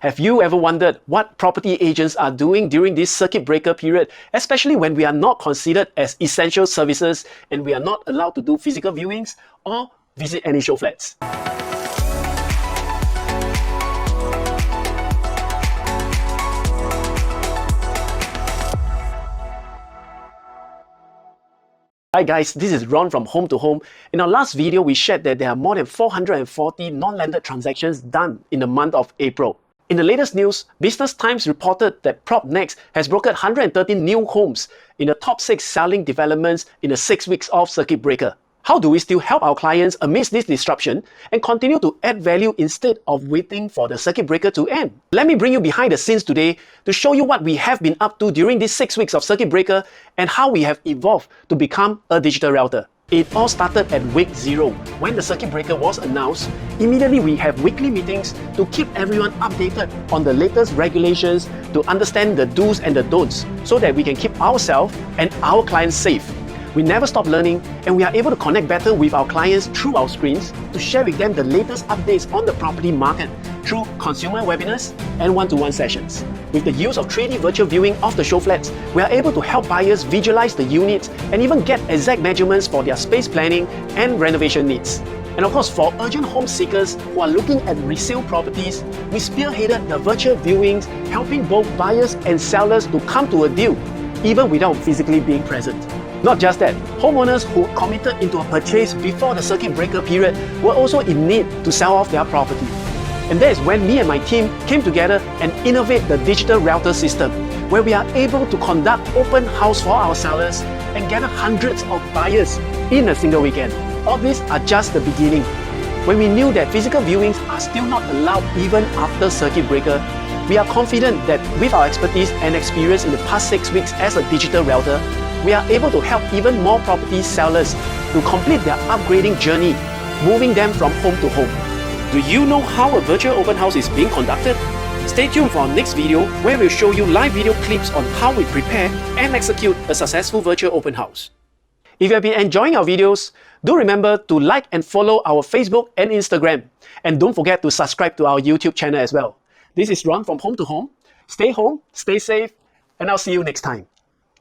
Have you ever wondered what property agents are doing during this circuit breaker period, especially when we are not considered as essential services and we are not allowed to do physical viewings or visit any show flats? Hi guys, this is Ron from Home to Home. In our last video, we shared that there are more than 440 non-landed transactions done in the month of April. In the latest news, Business Times reported that PropNext has brokered 113 new homes in the top 6 selling developments in the 6 weeks of circuit breaker. How do we still help our clients amidst this disruption and continue to add value instead of waiting for the circuit breaker to end? Let me bring you behind the scenes today to show you what we have been up to during these 6 weeks of circuit breaker and how we have evolved to become a digital realtor. It all started at week 0 when the circuit breaker was announced. Immediately we have weekly meetings to keep everyone updated on the latest regulations, to understand the do's and the don'ts so that we can keep ourselves and our clients safe. We never stop learning, and we are able to connect better with our clients through our screens to share with them the latest updates on the property market through consumer webinars and one-to-one sessions. With the use of 3D virtual viewing of the show flats, we are able to help buyers visualize the units and even get exact measurements for their space planning and renovation needs. And of course, for urgent home seekers who are looking at resale properties, we spearheaded the virtual viewings, helping both buyers and sellers to come to a deal, even without physically being present. Not just that, homeowners who committed into a purchase before the circuit breaker period were also in need to sell off their property. And that is when me and my team came together and innovate the Digital Realtor system, where we are able to conduct open house for our sellers and gather hundreds of buyers in a single weekend. All these are just the beginning. When we knew that physical viewings are still not allowed even after circuit breaker, we are confident that with our expertise and experience in the past 6 weeks as a digital realtor, we are able to help even more property sellers to complete their upgrading journey, moving them from home to home. Do you know how a virtual open house is being conducted? Stay tuned for our next video where we'll show you live video clips on how we prepare and execute a successful virtual open house. If you have been enjoying our videos, do remember to like and follow our Facebook and Instagram. And don't forget to subscribe to our YouTube channel as well. This is Ron from Home to Home. Stay home, stay safe, and I'll see you next time.